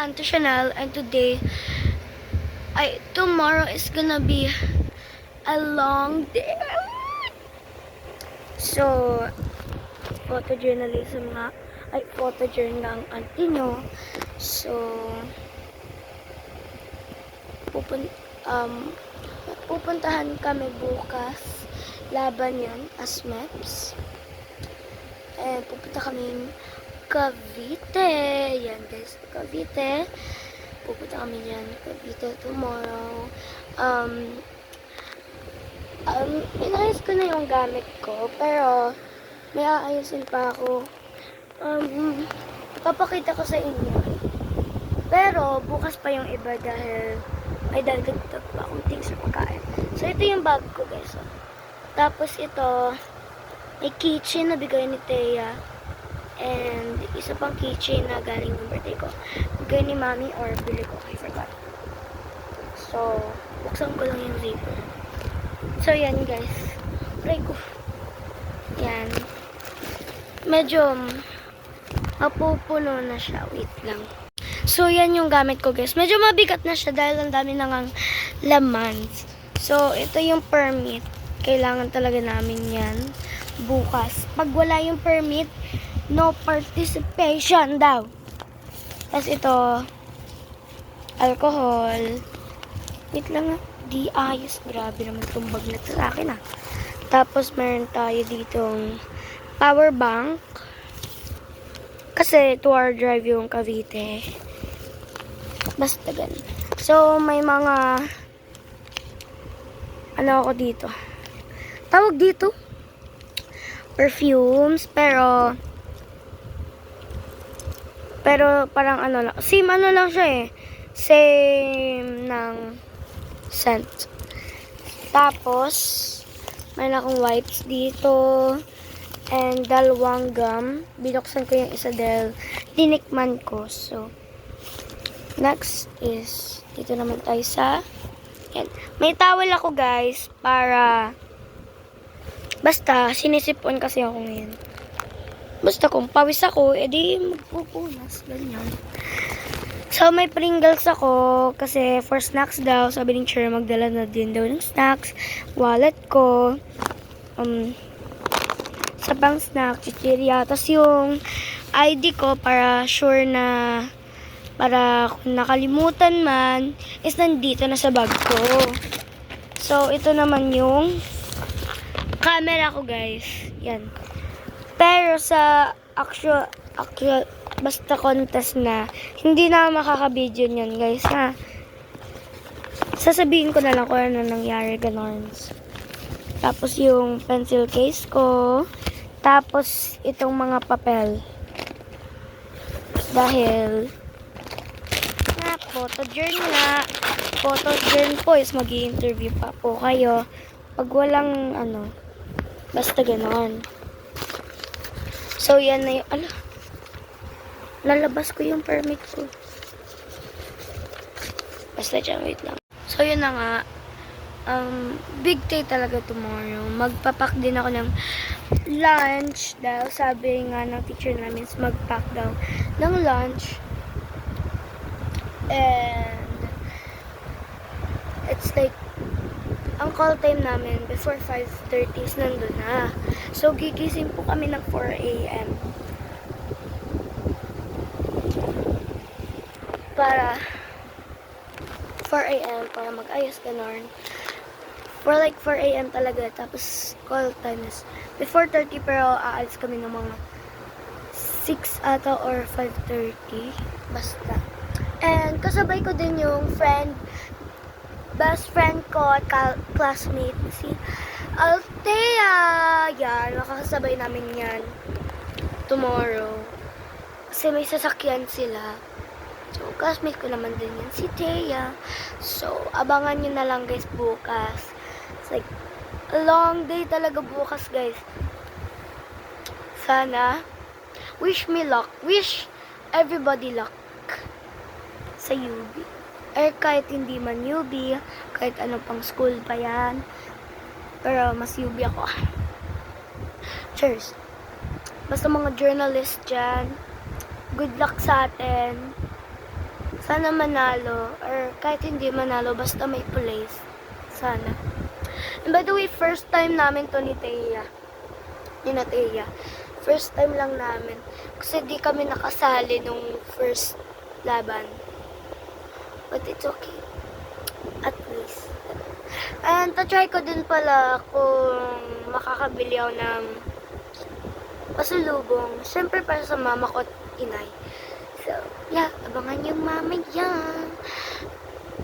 Anto Chanel, and tomorrow is gonna be a long day. So, photojournalism nga. Photojournal ang auntie nyo. So, pupuntahan kami bukas. Laban yan, ASMEPS. And pupunta kami Cavite. Yan guys, Cavite. Pupunta kami dyan, Cavite tomorrow. Inayos ko na yung gamit ko, pero may aayusin pa ako. Papakita ko sa inyo. Pero bukas pa yung iba dahil may dagdag pa akong things sa pagkain. So ito yung bag ko guys. Tapos ito, may keychain na bigay ni Thea. And isa pang keychain na galing ng birthday ko. Bigay ni Mami or bili ko, I forgot. So, buksan ko lang yung zipper. So, yan guys. Try ko. Yan. Medyo mapupuno na siya. Wait lang. So, yan yung gamit ko guys. Medyo mabigat na siya dahil ang dami nang laman. So, ito yung permit. Kailangan talaga namin yan bukas. Pag wala yung permit, no participation daw. Tapos ito, alcohol. Wait lang di ayos. Grabe naman itong bag na sa akin Tapos meron tayo ditong power bank. Kasi 2-hour drive yung Cavite. Basta ganun. So, may mga ano ako dito. Tawag dito? Perfumes. Pero parang ano lang. Same ano lang siya eh. Same ng scent. Tapos, mayroon akong wipes dito. And dalawang gum. Binuksan ko yung isa dahil tinikman ko. So, next is, dito naman tayo sa, yan. May towel ako guys, para, basta, sinisipon kasi ako ngayon. Basta kung pawis ako, edi magpupunas, ganyan. So, may Pringles ako, kasi for snacks daw, sabi ng Cher, magdala na din daw ng snacks. Wallet ko, sa pang snack, chichirya. Tapos yung ID ko, para sure na, para kung nakalimutan man, is nandito na sa bag ko. So, ito naman yung camera ko, guys. Yan. Pero sa actual, basta contest na, hindi na makaka-video niyan, guys, ha. Sasabihin ko na lang kung ano nangyari, ganon. Tapos yung pencil case ko. Tapos itong mga papel. Dahil photojourn nga. Photojourn po is mag-i-interview pa po kayo. Pag walang ano, basta ganon. So, yan na yung, nalabas ko yung permit ko. Basta dyan, wait lang. So, yun na nga. Big day talaga tomorrow. Magpapak din ako ng lunch. Dahil sabi nga ng teacher namin, magpack daw ng lunch. And, it's like, ang call time namin before 5:30 is nandun na. So, gigising po kami ng 4 a.m. Para 4 a.m. para mag-ayos ganon. For like 4 a.m. talaga. Tapos, call time is before 30 pero aalis kami ng mga 6 ata or 5:30. Basta. And, kasabay ko din yung best friend ko at classmate, si Althea. Yan, makakasabay namin yan tomorrow. Kasi may sasakyan sila. So, classmate ko naman din yan, si Thea. So, abangan nyo na lang guys bukas. It's like, a long day talaga bukas guys. Sana, wish me luck. Wish everybody luck sa UB. Or kahit hindi man UB, kahit ano pang school pa yan. Pero mas UB ako. Cheers. Basta mga journalist dyan, good luck sa atin. Sana manalo, or kahit hindi manalo, basta may place. Sana. And by the way, first time namin to ni Thea. Ni na Thea. First time lang namin. Kasi di kami nakasali nung first laban. But it's okay. At least. And try ko din pala kung makakabili ako ng pasalubong. Siyempre para sa mama ko at inay. So, yeah, abangan yung mama yan.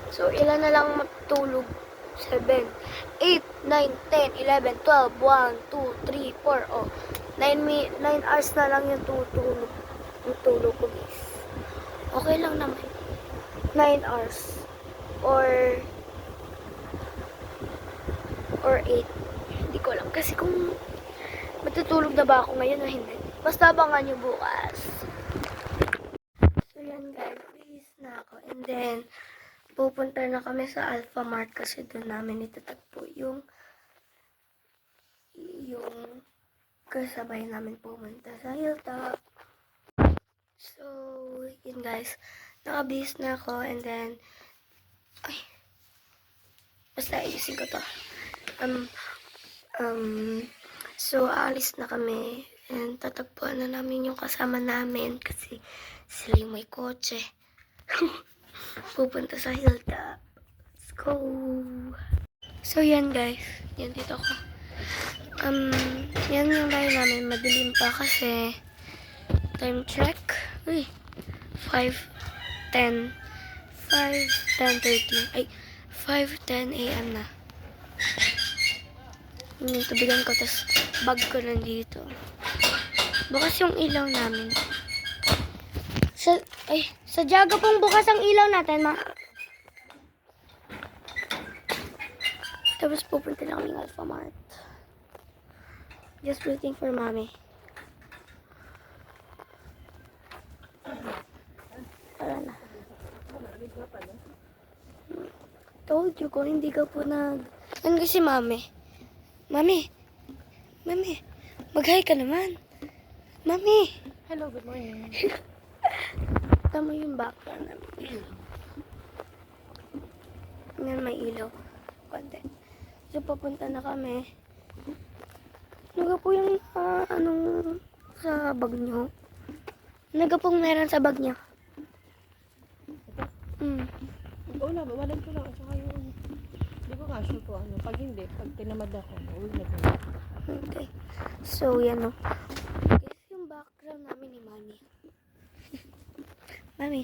So, ilan na lang matulog? 7, 8, 9, 10, 11, 12, 1, 2, 3, 4, oh. 9 hours na lang yung tulog ko, guys. Okay lang naman. 9 hours. Or 8. Hindi ko alam. Kasi kung matutulog na ba ako ngayon o hindi. Basta abangan nyo bukas. So yan guys, bihis na ako. And then, pupunta na kami sa Alpha Mart kasi doon namin itatagpo yung kasabay namin pumunta sa Hilltop. So, yun guys. Nakabihis na ako and then, basta ayusin ko to. So, aalis na kami and tatagpuan na namin yung kasama namin kasi sila yung may kotse. Pupunta sa Hilltop. Let's go! So, yan guys. Yan dito ko. Yan yung bahay namin. Madilim pa kasi time check. Uy, 5:10. 5:10:30. Ay, 5:10 a.m. na. Yung tubigan ko, tas bag ko nandito. Bukas yung ilaw namin. Sa Jaga pong bukas ang ilaw natin, ma. Tapos pupunta na kami ng Alpha Mart. Just waiting for mommy. Tara na. Told you ko, hindi ka po Yan kasi mami. Mami, mag-hi ka naman. Mami. Hello, good morning. Tama yung background namin. Ngayon may ilaw. Konti. So, papunta na kami. Naga po yung, sa bag nyo. Naga pong meron sa bag niya. Wala, bawalan ko lang. At saka yung, hindi ko nga sure ko ano. Pag hindi, pag tinamad ako, uwi na ko. Okay. So, yan o. Guess yung background namin ni Mami. Mami.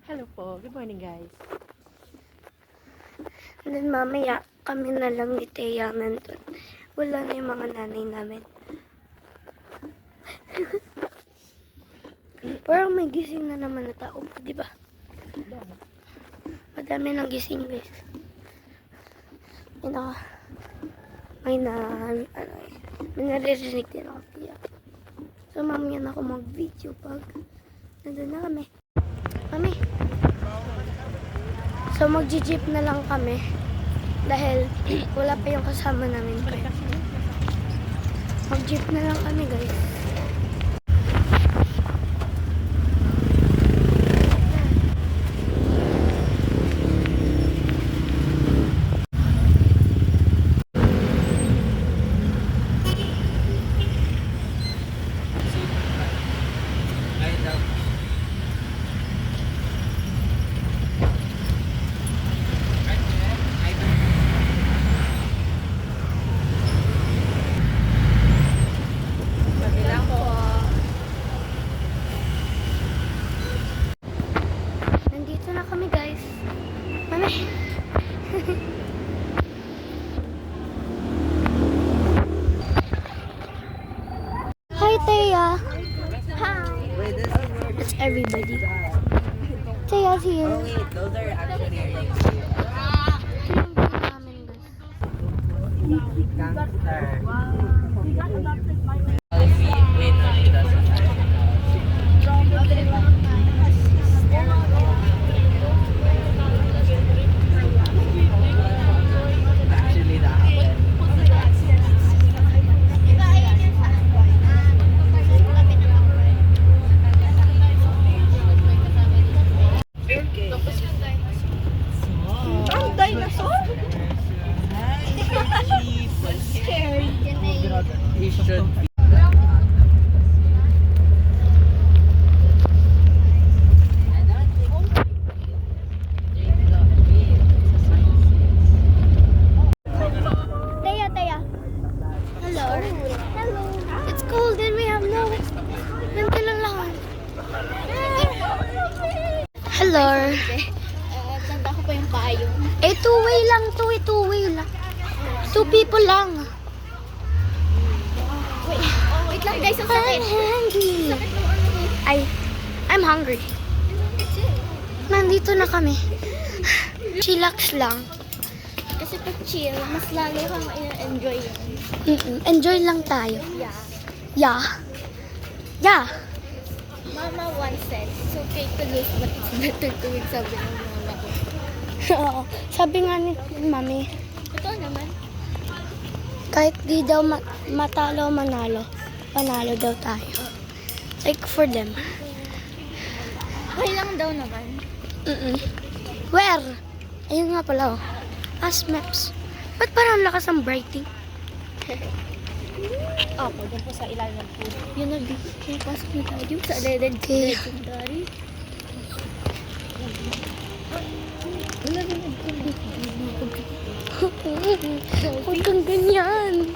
Hello po. Good morning, guys. And then, mamaya, kami na lang ni Thea nandun. Wala na yung mga nanay namin. Parang may gising na naman na tao pa, di ba? Madami nang gising, guys. May naririnig din ako, Tia. So, mamaya na ako mag-video pag nandun na kami. Mami. So, mag-jeep na lang kami. Dahil wala pa yung kasama namin. Mag-jeep na lang kami, guys. Nandito na kami, guys. Mami. Hi, Thea. Hi. It's everybody. Thea's here. Oh wait, those are actually gangster. Wait, no, she doesn't. Actually, that. He should be. Taya, Taya. Hello. Hello. It's cold and we have no... Ganito lang lang. Hello. Tanda ko pa yung payo. Eh, two-way lang to. Two-way lang. Two people lang. Wait lang guys, ang sakit. I'm hungry. I'm hungry. Nandito na kami. Chillax lang. Kasi pag chill, mas lagi kang enjoy yun. Enjoy lang tayo. Yeah. Yeah. Yeah. Mama once said, it's okay to lose, but it's better to win, sabi ng mama ko. Oo. Sabi nga ni Mami, Ito naman. kahit di daw matalo o manalo, panalo daw tayo. Like for them. Okay lang daw naman. Where? Ayun nga pala oh. As maps. Ba't parang lakas ang brighting? Opo, dun po sa ilalim ng pool. Yun na, pasok na tayo. Sa legendary. Huwag kang ganyan.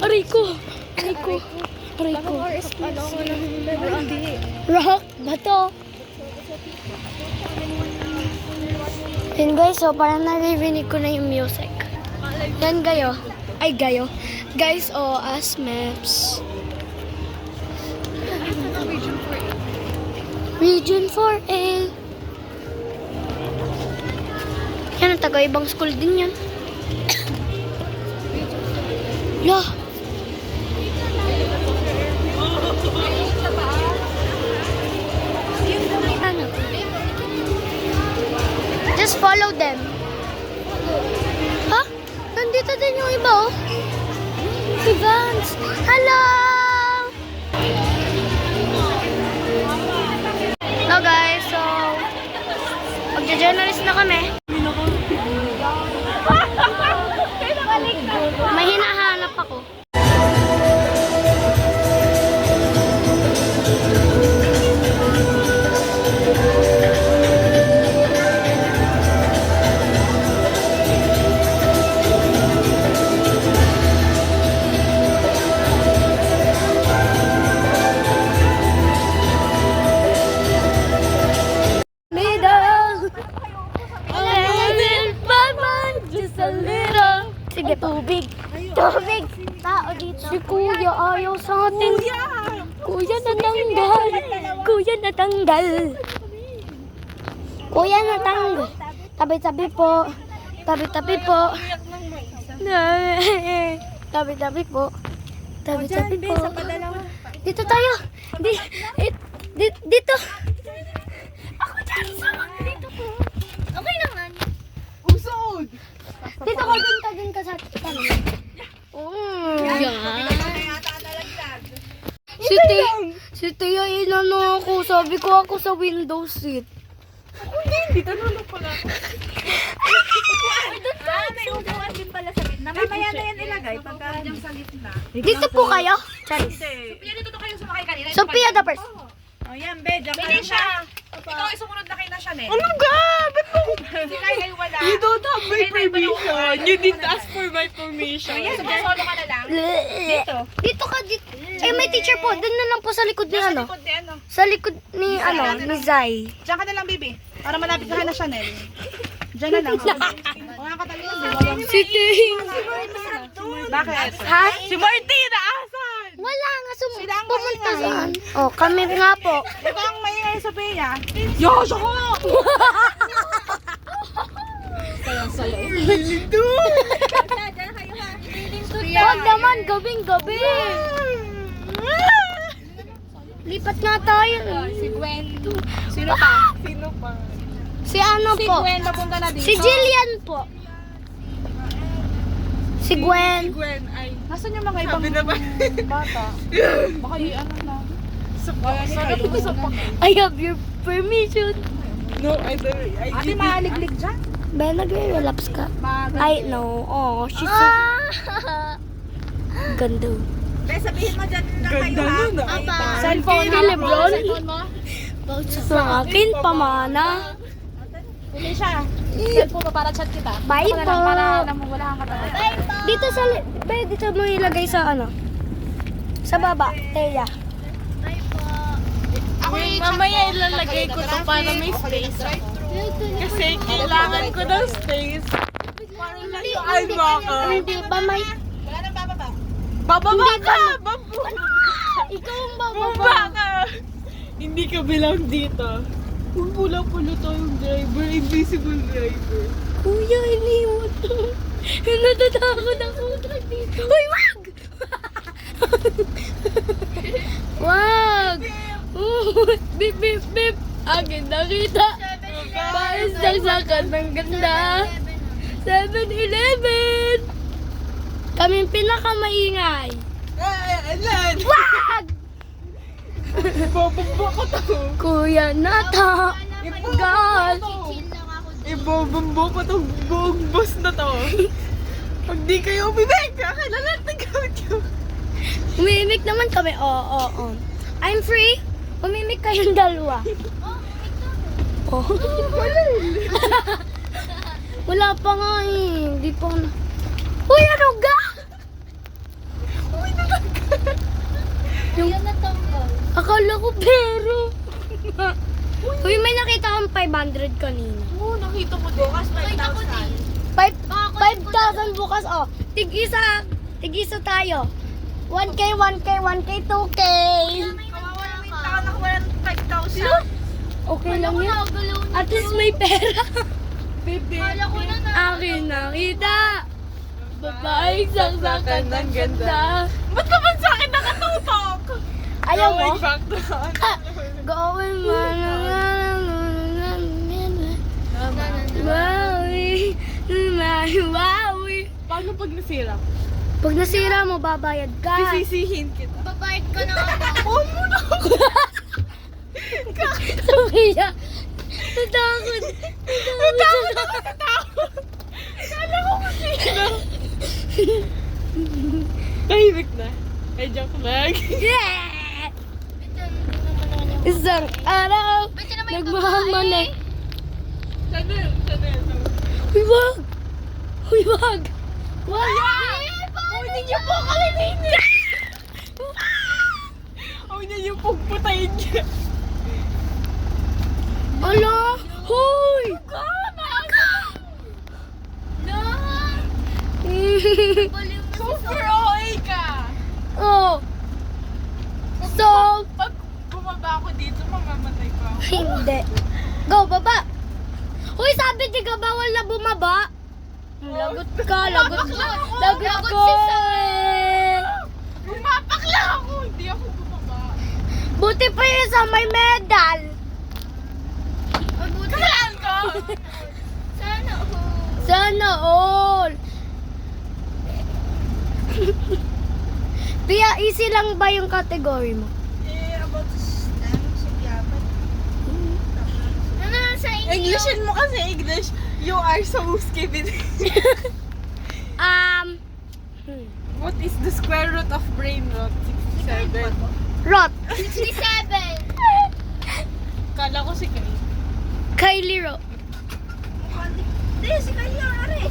Aray ko. Aray ko. Aray ko. Rock? Bato? Yun guys, so parang naririnig ko na yung music. Yan gayo. Ay gayo. Guys, as maps. Region 4A. Yan, ang taga-ibang school din yan. Lah. Ano? Just follow them. Ha? Nandito din yung iba, oh. Si Vance. Hello! Hello guys, so magja-journalist na kami. May hinahanap ako. Sige, tubig. Tubig. Tao dito. Si Kuya ayaw sa atin. Kuya natanggal. Kuya natanggal. Kuya natanggal. Tabi-tabi po. Tabi-tabi po. Tabi-tabi po. Tabi-tabi po. Dito tayo. Dito. Ako dyan. Dito po. Okay naman. Usod! Dito ka dun ka sa kanila. Si Tia inano ako. Sabi ko ako sa window seat. Hindi ka naman pala. May upuan din pala sa gitna. Mamaya na yan ilagay pagka sa gitna. Dito po kayo. Charis. Sophia, dito kayo sumakay kanina. Sophia the first. O yan, be. Diyan kayo siya. Ikaw ay sumunod na kay na siya, Ano ka? Ba't mo? Si Kai ay wala. You don't have my permission. You didn't ask for my permission. Ayan, solo ka na lang. Dito ka dito. Eh may teacher po. Doon na lang po sa likod ni ano. Likod ni ano. Sa likod ni ni Zai. Diyan ka na lang, baby. Para malapit ka na Chanel. Diyan na lang. O nga katalino, baby. Si Ting. Bakit? Ha? Si Martina, asan? Wala nga Sila ang pumunta maingay. saan. Oh, kami nga po. Ito ang maingay sa Sophia. Yosho ko! Huwag naman, gabing-gabi. Lipat nga tayo. Si Gwen. Sino pa? Sino pa? Si ano Si po? Gwen, napunta na dito. Si Jillian po. Si Gwen. Gwen ay... Nasaan yung mga ibang Sabi naman. bata? Baka ano na. Sabi ko sa pak. I have your permission. No, I don't. Ate, maliglig dyan. Ben, nagre-relapse ka? Mag- I know. Oh, she's so... Ganda. Sabihin mo dyan na kayo ha. Cellphone Ni Lebron? Cellphone mo? Sa akin, pamana. Pili siya. Cellphone mo para chat kita. Bye Ako na po. lang, para alam mo wala kang katabi. Dito sa, dito mo ilagay sa ano? Sa baba, Teya. Mamaya ilalagay ko to para may space. Kasi kailangan ko ng space. Parang layuan mo ako. Hindi ba may... Wala nang bababa. Bababa ka! Ikaw ang Bababa ka! Hindi ka bilang dito. Kung pula-pula tayong driver, invisible driver. Kuya, iniwan to. Natatakot ako dito. Uy, wag! Wag! Bip, bip, bip. Akin nakita. Paisaksakan ng ganda. 7-Eleven. Kaming pinakamaingay. Alan! Wag! Ibababa ko to. Kuya Nata. God. Ibababa ko tong buong bus na to. Pag di kayo umibig, kailangan tigawin ko. Umimik naman kami. Oo. I'm free. Umimik kayong dalawa. Oh. Wala pa nga eh. Hindi pa na. Uy, ano ga? Yung akala ko pero. Uy, may nakita kang 500 kanina. Oo, nakita ko din. Bukas 5,000. 5,000 bukas, oh. Tig-isa tayo. 1K, 2K. Kawawa naman yung tao na wala ng 5,000. Okay lang yun. At least may pera. Bebe. Akin nakita. Babaeng saksakan ng ganda. Ba't naman sa akin nakatutok? Ayaw mo? Going back down. Going Wawi. Wawi. Paano pag nasira? Pag nasira mo, babayad ka. Sisisihin kita. Babayad ka na ako. Huwag mo na ako. Sophia. Natakot. Kala ko kasi na. Tahimik na. Ay, joke lang. Yeah! Isang araw, nagmamanek. Chanel. Uy, wag! Uy, wag! Wag! Huwag niyo po kami nini. Huwag niyo pong putayin niya. Ala! Hoy! Super OA ka. Oh! So, Pag bumaba ako dito, mamamatay pa ako. hindi. Go, baba! Hoy, sabi di ka bawal na bumaba? Lagot ka. Lagot ko eh. Bumapak lang ako. Hindi ako bumaba. Buti pa yun sa may medal. Kasalaan ko. Sana all. Pia, easy lang ba yung category mo? About Englishin mo kasi English. You are so skippy. What is the square root of brain rot? 67. Rot. 67. Kala ko si Kay. Kylie Ro. Hindi, si Kanya are.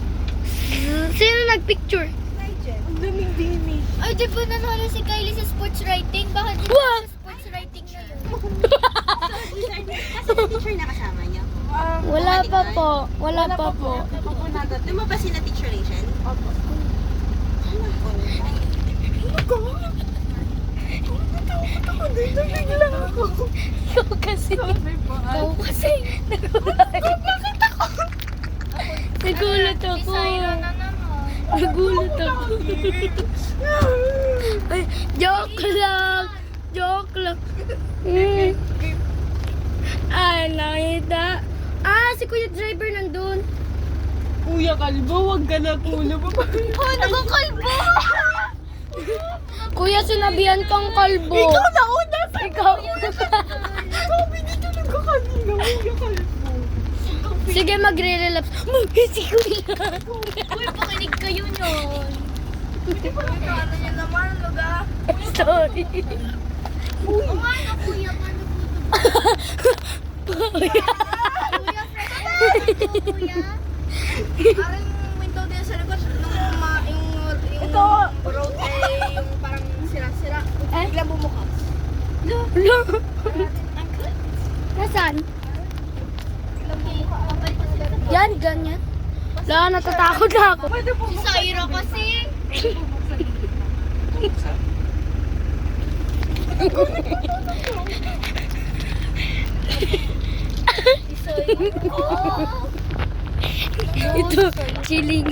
Sino nagpicture? Ang daming dini. Ay, di ba nanalo si Kylie sa sports writing? Bakit di ba Wow! sa sports writing na yun? Kasi teacher na kasama niyo. Wala pa po. Wala pa po. Doon mo ba si na teacher Rachel? Opo. Ikaw kasi. Ikaw kasi. Nagulat ako. Si Syra na naman. Nagulat ako. Ay, joke lang. Joke lang. Ay, nakita. Si Kuya Driver nandun. Kuya Kalbo, wag ka na kuya. Oh, nagkakalbo! Kuya, sinabihan kang kalbo. Ikaw na una sa Ikaw. Sabi dito nagkakanina. Kuya Kalbo. Sige, magre-relapse. Si Kuya. Uy, pakinig kayo nun. Ano niya naman, luga? Sorry. Oo nga, no, kuya, paano po ito? Kuya, friend. Kuya. Parang window din sa likod. Yung road ay yung parang sira-sira. Biglang bumukas. Lo. Nasaan? Yan, ganyan. Wala, natatakot na ako. Si Syra kasi. Ito, chilling.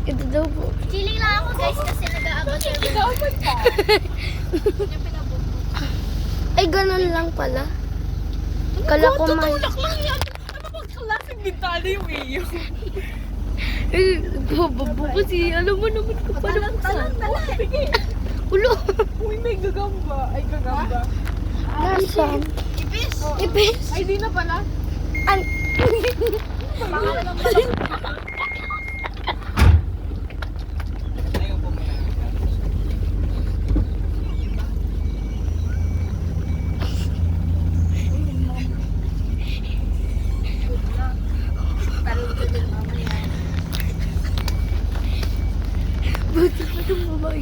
Ito daw po. Chilling lang ako guys kasi nag-aabot sa Ay, ganun lang pala. Kala ko may... Klaseng bintana yung iyo. Eh, bababo kasi. Alam mo naman ko pa naman saan. Sige. Ulo. Uy, may gagamba. Ay, gagamba. Nasaan? Ipis. Ay, di na pala. An... Buti pa itong babae.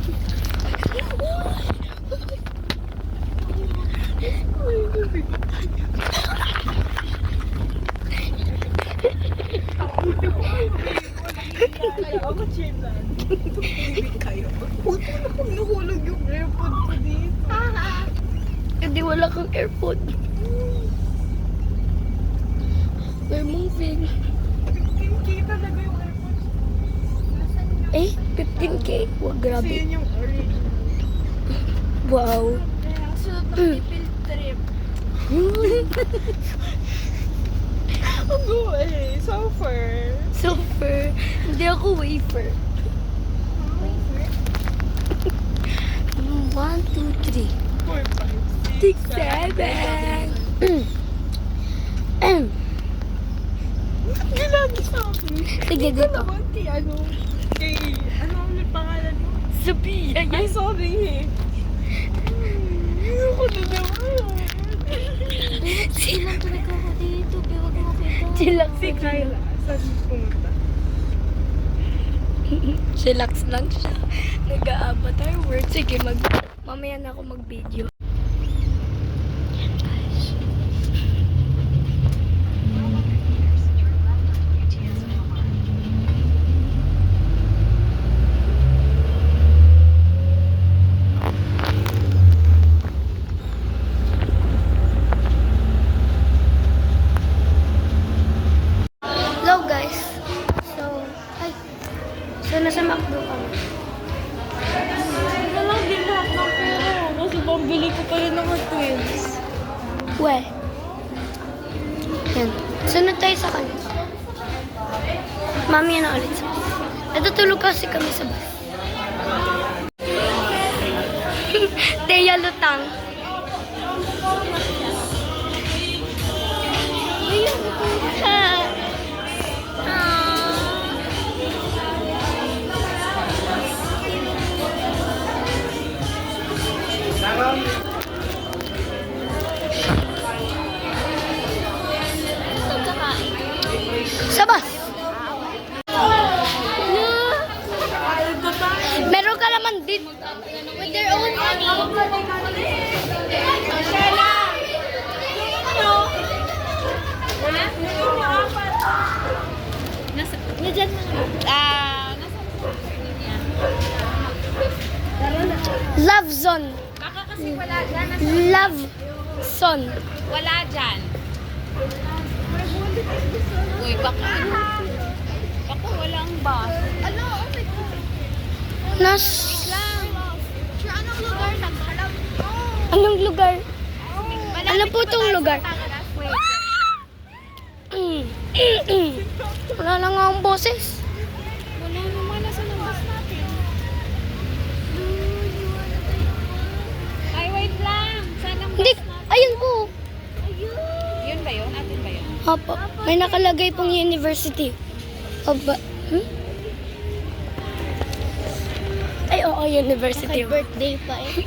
Ako, Chilan. Tumibig kayo. Puto na kung nahulog yung airpod ko dito. Hindi wala kang airpod. We're moving. 15K talaga yung airpod. Eh, 15K. Wag, Kasi grabe. yun yung original. Wow. Ang sunod na pipil trip. Ako eh. Surfer. Super. Hindi ako wafer. 1, 2, 3. 4, 5, 6, 6, 7. Ginagi sa akin. Sige, Ito dito. naman kay ano ulit pangalan mo? Sophia, Ay, yes. sorry eh. Ayoko na naman. Ilan talaga ako dito. Biwag mo kita. Chillax Si Kyla, saan pumunta? Chillax lang siya. Nag-a-avatar word. Sige, mamaya na ako mag-video. Hello guys. So nasa McDo kami. Wala din lahat ng pera. Kasi pambili ko pa rin naman twins. We. Yan. Sunod tayo sa kanya. Mami na ulit sa bus. Natutulog kasi kami sa bus. Teya Lutang. Sa bus. Meron ka naman din. With their own money. Nandiyan na. Love Zone. Baka kasi wala dyan. Love Zone. Wala dyan. Uy, baka. Baka walang bus. Ano? Oh my God. Nas... Sure, anong lugar? Naghalam. Anong lugar? Ano po itong lugar? Wala na nga ang boses. Wala naman. Nasa ng bus natin. Ay, wait lang. Saan ang Hindi, ayun po. Yun ba yun? Atin ba yun? Opo, may nakalagay pong university. Oba, University. birthday pa eh.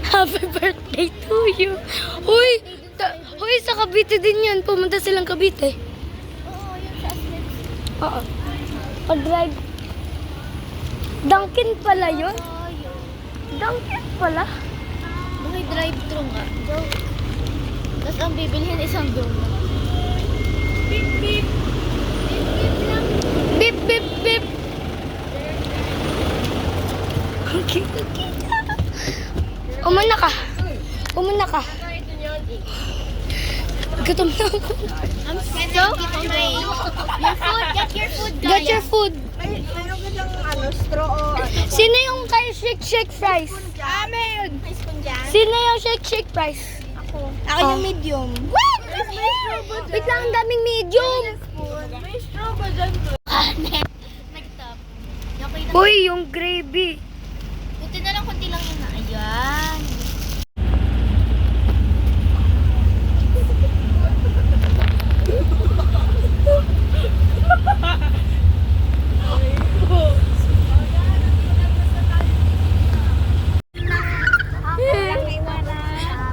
Happy birthday to you. Uy, uy, sa Cavite din yan. Pumunta silang Cavite. Oo, yun sa Aslex. Oo. Pag-drive. Dunkin pala yun. Oo, yun. Dunkin pala. May drive-thru nga. Tapos ang bibilhin isang donut. Bip, bip, bip. Okay, okay. Umuna ka. Gutom na ako. I'm so hungry. Your food, get your food, guys. Get your food. Meron ka dyan, straw o Sino yung kay shake fries? Amen! May spoon dyan? Sino yung shake fries? Ako yung medium. What? Wait lang, ang daming medium. May straw ba dyan? Nag-top. Okay na. Uy, yung gravy. Buti na lang kunti lang yun na. Ayan.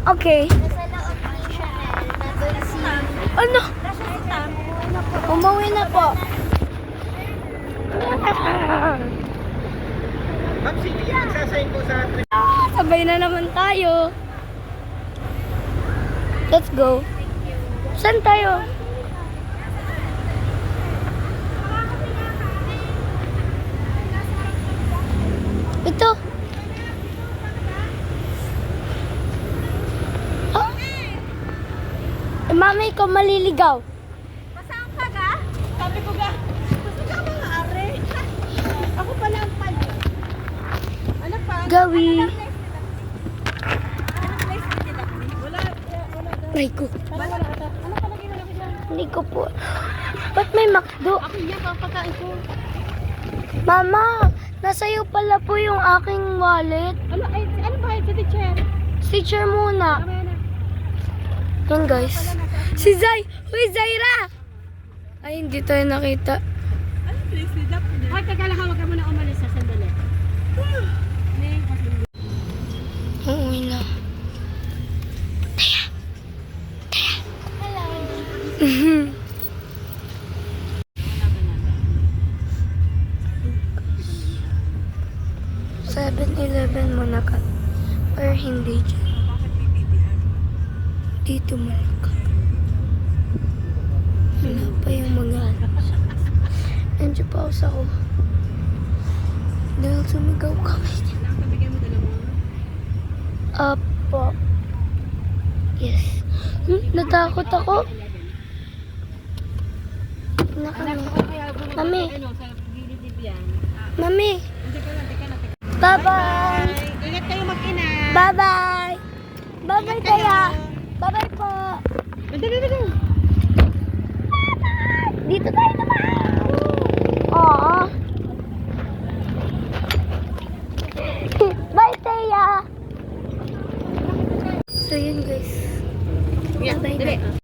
Okay. Nasa laot ng Chanel. Nandun si... Ano? Umuwi na po. Ma'am, sige yan. Sasayin ko sa Sabay na naman tayo. Let's go. Saan tayo? Ito. Oh. Mami ko maliligaw. Sabi ko ga. Gusto ka mga are. Ako pala ang pala. Ano pa? Gawi. Wala. Ay ko. Wala ata. Ano pa lagi wala ko dyan? Hindi ko po. Ba't may McDo? Ako yan, papakain ko. Mama, nasa'yo pala po yung aking wallet. Ano ba yun sa teacher? Teacher muna. Mamaya na. Yan guys. Si Zay! Uy, Zaira! Ay, hindi tayo nakita. Ay, teka lang, huwag ka muna umalis sa sandali. Uuwi na. Hello. 7-Eleven muna ka. Or hindi dyan. Dito muna ka. Wala pa yung mga nandiyo pa ako. Dahil sumigaw kami. Apo. Yes. Natakot ako. Mami. Mami. Bye-bye. Ingat kayo mag-ina. Bye-bye. Bye-bye kaya. Bye-bye po. Dito tayo naman. Oo. Bye, Teya. So, yun guys. Bye-bye.